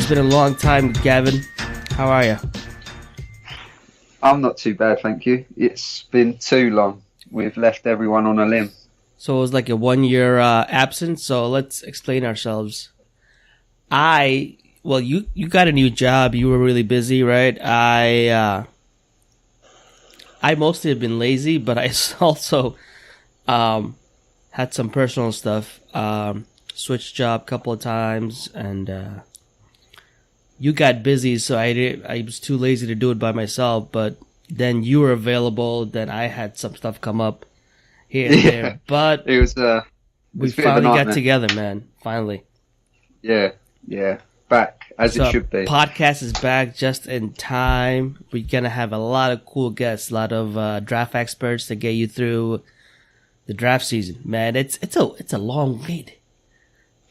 been a long time, Gavin. How are you? I'm not too bad, thank you. It's been too long. We've left everyone on a limb. So it was like a 1 year absence. So let's explain ourselves. You got a new job. You were really busy, right? I mostly have been lazy, but I also had some personal stuff. Switched job a couple of times, and you got busy, so I was too lazy to do it by myself. But then you were available. Then I had some stuff come up here and there. But it was we finally got together, man. Finally. Yeah. Back as So it should be. Podcast is back just in time. We're gonna have a lot of cool guests, a lot of draft experts to get you through the draft season. Man, it's a long wait.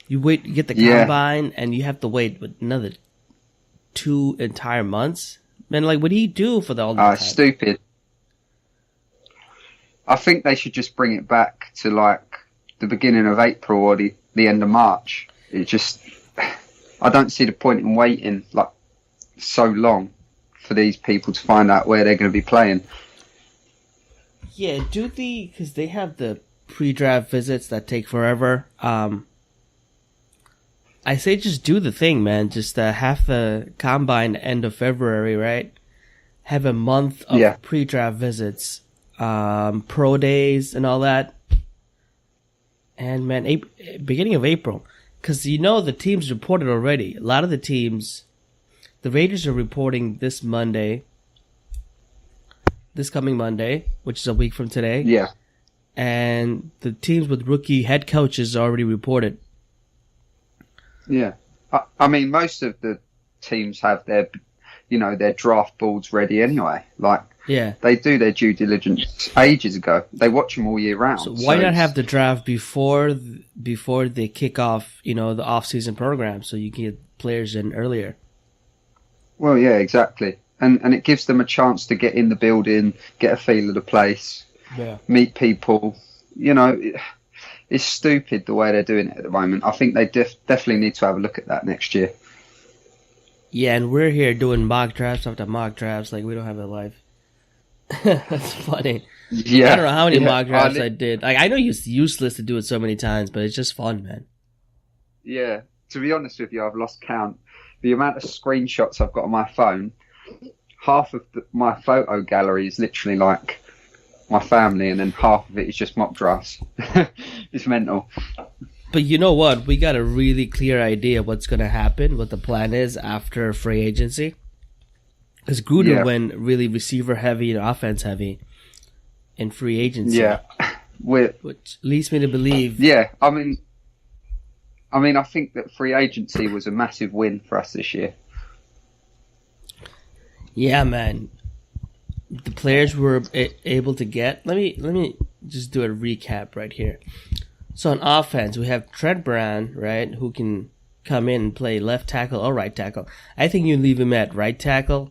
You get the combine, and you have to wait another 2 entire months. Man, like, what do you do for all that time? Stupid. I think they should just bring it back to like the beginning of April or the end of March. I don't see the point in waiting like so long for these people to find out where they're going to be playing. Yeah, because they have the pre-draft visits that take forever. I say just do the thing, man. Just have the combine end of February, right? Have a month of pre-draft visits, pro days and all that. And man, beginning of April. Because the teams reported already. A lot of the teams, the Raiders are reporting this coming Monday, which is a week from today. Yeah. And the teams with rookie head coaches already reported. Yeah. I mean, most of the teams have their draft boards ready anyway. Like, they do their due diligence ages ago. They watch them all year round. So why not have the draft before they kick off, the off-season program, so you can get players in earlier? Well, yeah, exactly. And it gives them a chance to get in the building, get a feel of the place, meet people. It's stupid the way they're doing it at the moment. I think they definitely need to have a look at that next year. Yeah, and we're here doing mock drafts after mock drafts like we don't have a life. That's funny. Yeah, I don't know how many mock drafts I did. Like, I know it's useless to do it so many times, but it's just fun, man. Yeah, to be honest with you, I've lost count. The amount of screenshots I've got on my phone, half of my photo gallery is literally like my family, and then half of it is just mock drafts. It's mental. But you know what? We got a really clear idea what's going to happen, what the plan is after free agency. Because Gruden went really receiver heavy and offense heavy in free agency. Yeah. Which leads me to believe. Yeah, I mean, I think that free agency was a massive win for us this year. Yeah, man. The players were able to get. Let me just do a recap right here. So on offense, we have Trent Brown, right, who can come in and play left tackle or right tackle. I think you leave him at right tackle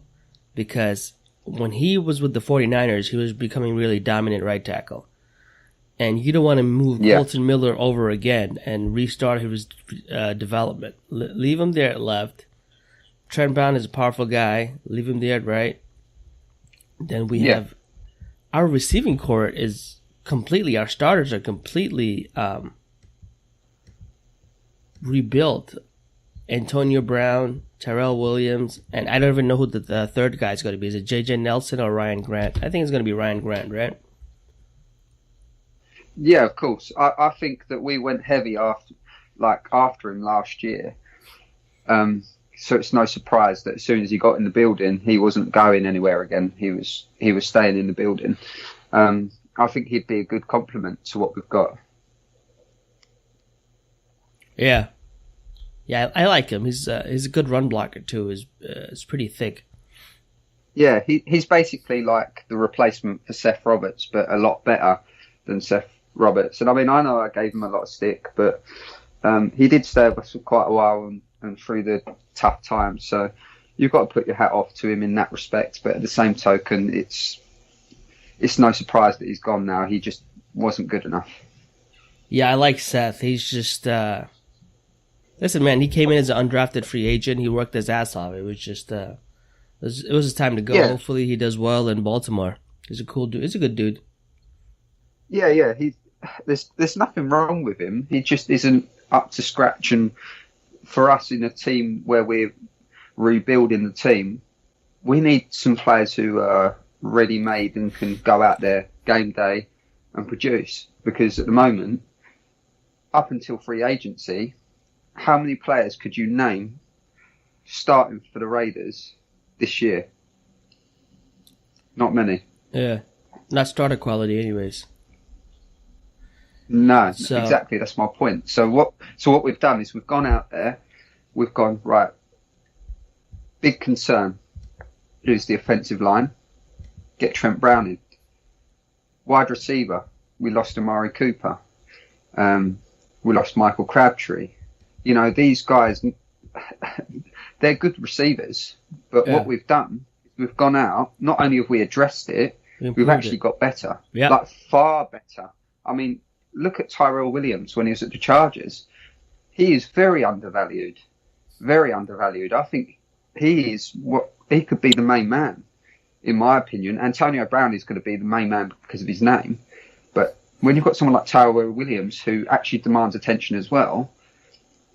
because when he was with the 49ers, he was becoming really dominant right tackle. And you don't want to move Colton Miller over again and restart his development. Leave him there at left. Trent Brown is a powerful guy. Leave him there at right. Then we have our receiving core is completely, our starters are completely rebuilt. Antonio Brown, Terrell Williams, and I don't even know who the third guy is going to be. Is it JJ Nelson or Ryan Grant? I think it's going to be Ryan Grant, right? Yeah, of course. I think that we went heavy after him last year. So it's no surprise that as soon as he got in the building, he wasn't going anywhere again. He was staying in the building. I think he'd be a good complement to what we've got. Yeah. Yeah, I like him. He's a good run blocker too. He's pretty thick. Yeah, he's basically like the replacement for Seth Roberts, but a lot better than Seth Roberts. And I mean, I know I gave him a lot of stick, but he did stay with us for quite a while and through the tough times. So you've got to put your hat off to him in that respect. But at the same token, it's no surprise that he's gone now. He just wasn't good enough. Yeah, I like Seth. He's just Listen, man, he came in as an undrafted free agent. He worked his ass off. It was just, it was his time to go. Yeah. Hopefully he does well in Baltimore. He's a cool dude. He's a good dude. Yeah. There's nothing wrong with him. He just isn't up to scratch. And for us in a team where we're rebuilding the team, we need some players who are ready-made and can go out there game day and produce. Because at the moment, up until free agency, how many players could you name starting for the Raiders this year? Not many. Yeah. Not starter quality anyways. No, exactly. That's my point. So what we've done is we've gone out there, we've gone, right, big concern is the offensive line. Get Trent Brown in. Wide receiver, we lost Amari Cooper. We lost Michael Crabtree. You know, these guys, they're good receivers. But what we've done is we've gone out, not only have we addressed it, we've actually got better. Yeah. Like, far better. I mean, look at Tyrell Williams when he was at the Chargers. He is very undervalued. Very undervalued. I think he could be the main man, in my opinion. Antonio Brown is going to be the main man because of his name. But when you've got someone like Tyrell Williams who actually demands attention as well,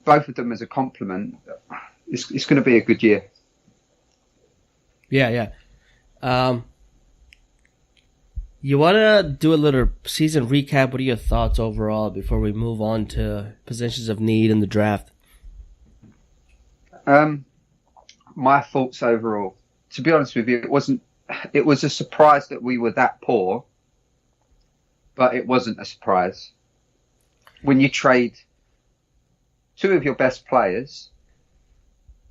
both of them as a compliment, it's going to be a good year. Yeah. You want to do a little season recap? What are your thoughts overall before we move on to positions of need in the draft? My thoughts overall, to be honest with you, it was a surprise that we were that poor, but it wasn't a surprise. When you trade two of your best players,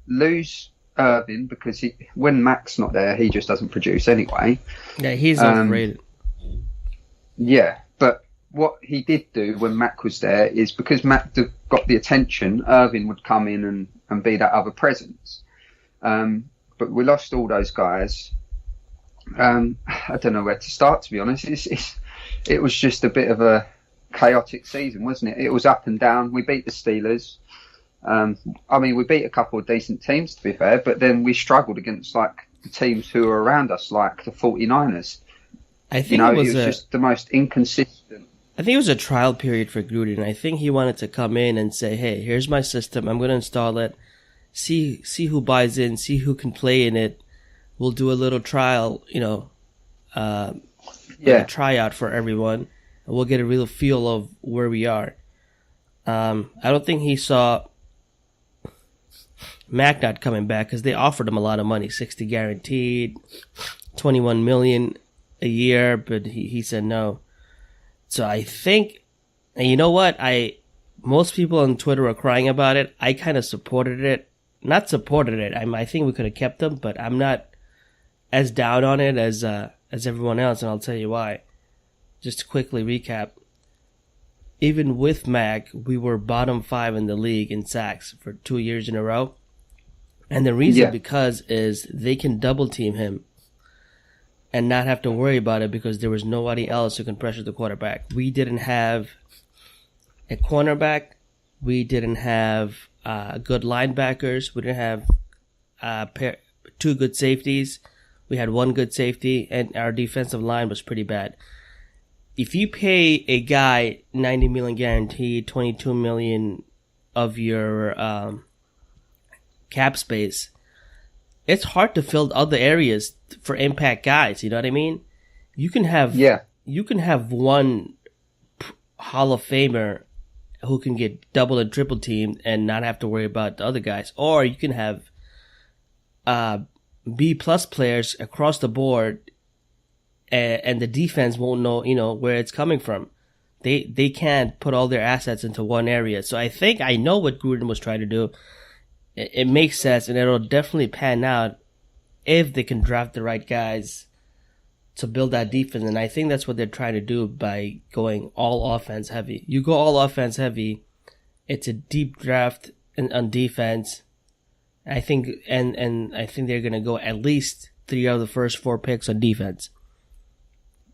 lose Irvin because when Mac's not there, he just doesn't produce anyway. Yeah, he's overrated. Yeah, but what he did do when Mac was there is because Mac got the attention, Irvin would come in and be that other presence. But we lost all those guys. I don't know where to start, to be honest. It was just a bit of a chaotic season, wasn't it? It was up and down. We beat the Steelers. I mean, we beat a couple of decent teams, to be fair, but then we struggled against like the teams who were around us, like the 49ers. I think it was just the most inconsistent. I think it was a trial period for Gruden. I think he wanted to come in and say, "Hey, here's my system. I'm going to install it. See who buys in. See who can play in it. We'll do a little trial, a tryout for everyone, and we'll get a real feel of where we are." I don't think he saw Mac not coming back because they offered him a lot of money, $60 guaranteed, $21 million a year, but he said no. So I think, and you know what? Most people on Twitter were crying about it. I kind of supported it. Not supported it. I think we could have kept him, but I'm not as down on it as everyone else, and I'll tell you why. Just to quickly recap. Even with Mac, we were bottom 5 in the league in sacks for 2 years in a row. And the reason because is they can double team him and not have to worry about it because there was nobody else who can pressure the quarterback. We didn't have a cornerback. We didn't have good linebackers. We didn't have two good safeties. We had one good safety, and our defensive line was pretty bad. If you pay a guy $90 million guaranteed, $22 million of your cap space, it's hard to fill other areas for impact guys. You know what I mean? You can have one Hall of Famer who can get double and triple teamed and not have to worry about the other guys, or you can have B+ players across the board, and the defense won't know where it's coming from. They can't put all their assets into one area. So I know what Gruden was trying to do. It makes sense, and it'll definitely pan out if they can draft the right guys to build that defense. And I think that's what they're trying to do by going all offense heavy. You go all offense heavy, it's a deep draft on defense. I think and I think they're gonna go at least 3 out of the first 4 picks on defense.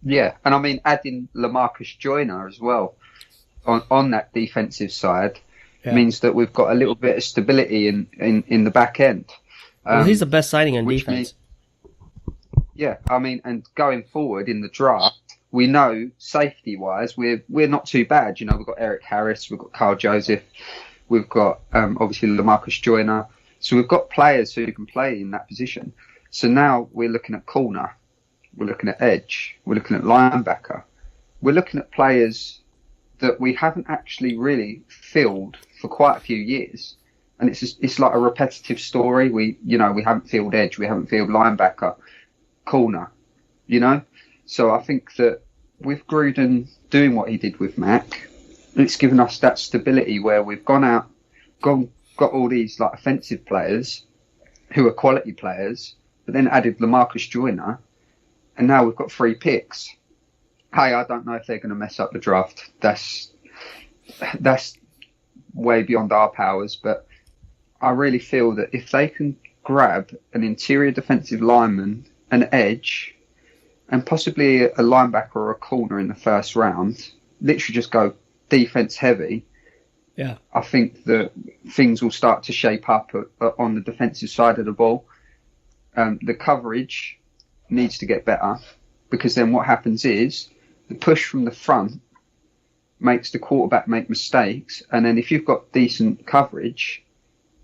Yeah, and I mean adding LaMarcus Joyner as well on that defensive side. means that we've got a little bit of stability in the back end. Well, he's the best signing on defense. I mean, and going forward in the draft, we know safety-wise, we're not too bad. You know, we've got Eric Harris, we've got Carl Joseph, we've got obviously LaMarcus Joyner. So we've got players who can play in that position. So now we're looking at corner, we're looking at edge, we're looking at linebacker. We're looking at players that we haven't actually really filled for quite a few years. And it's like a repetitive story. We haven't filled edge, we haven't filled linebacker, corner, you know? So I think that with Gruden doing what he did with Mac, it's given us that stability where we've got all these like offensive players who are quality players, but then added LaMarcus Joyner, and now we've got 3 picks. Hey, I don't know if they're going to mess up the draft. That's way beyond our powers, but I really feel that if they can grab an interior defensive lineman, an edge, and possibly a linebacker or a corner in the first round, literally just go defense heavy, I think that things will start to shape up on the defensive side of the ball. The coverage needs to get better, because then what happens is the push from the front makes the quarterback make mistakes, and then if you've got decent coverage,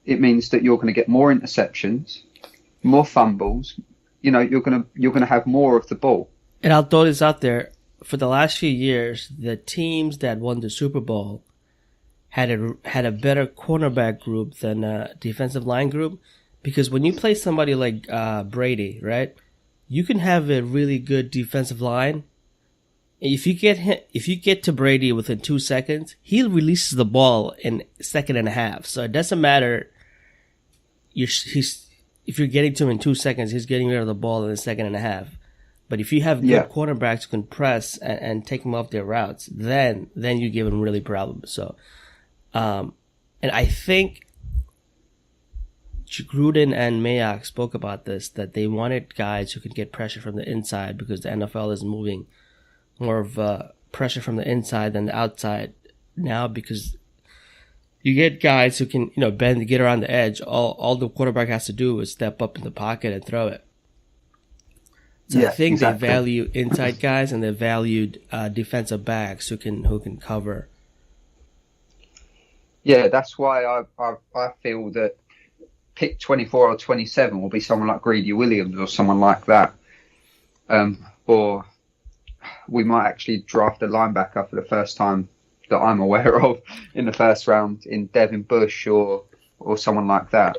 it means that you're going to get more interceptions, more fumbles. You know, you're going to have more of the ball. And I'll throw this out there: for the last few years, the teams that won the Super Bowl had a better cornerback group than a defensive line group, because when you play somebody like Brady, right, you can have a really good defensive line. If you get to Brady within 2 seconds, he releases the ball in a second and a half. So it doesn't matter. If you're getting to him in 2 seconds, he's getting rid of the ball in a second and a half. But if you have good cornerbacks who can press and take them off their routes, then you give them really problems. So, and I think Gruden and Mayock spoke about this, that they wanted guys who could get pressure from the inside, because the NFL is moving more of pressure from the inside than the outside now, because you get guys who can, bend to get around the edge. All the quarterback has to do is step up in the pocket and throw it. So I think they value inside guys, and they valued defensive backs who can cover. Yeah, that's why I feel that pick 24 or 27 will be someone like Greedy Williams or someone like that. Or we might actually draft a linebacker for the first time that I'm aware of in the first round in Devin Bush or someone like that.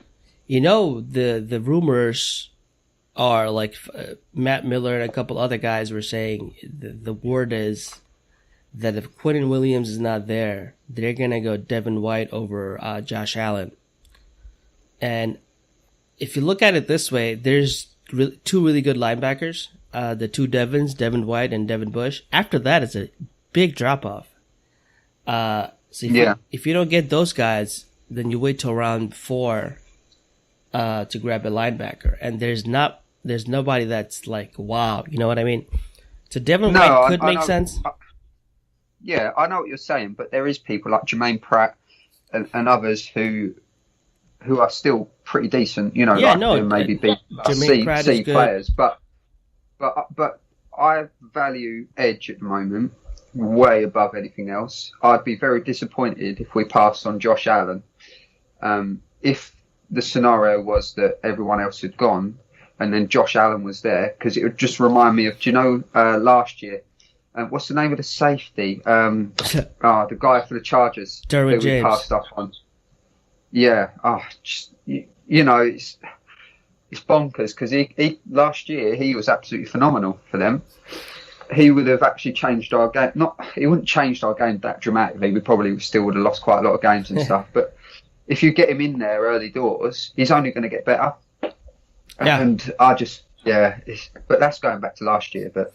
The rumors are like Matt Miller and a couple other guys were saying the word is that if Quentin Williams is not there, they're going to go Devin White over Josh Allen. And if you look at it this way, there's two really good linebackers, the two Devins, Devin White and Devin Bush. After that, it's a big drop-off. If you don't get those guys, then you wait till round 4 to grab a linebacker. And there's nobody that's like, wow, you know what I mean? So Devin White could make sense. Yeah, I know what you're saying, but there is people like Jermaine Pratt and others who are still pretty decent, maybe be C players. But I value edge at the moment way above anything else. I'd be very disappointed if we passed on Josh Allen. If the scenario was that everyone else had gone and then Josh Allen was there, because it would just remind me of, last year, what's the name of the safety? The guy for the Chargers. Derwin James. We passed up on. Yeah. It's bonkers, because he last year he was absolutely phenomenal for them. He would have actually changed our game. He wouldn't changed our game that dramatically. We probably still would have lost quite a lot of games and stuff. But if you get him in there early doors, he's only going to get better. Yeah. And but that's going back to last year. But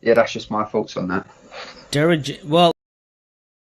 that's just my thoughts on that. Well,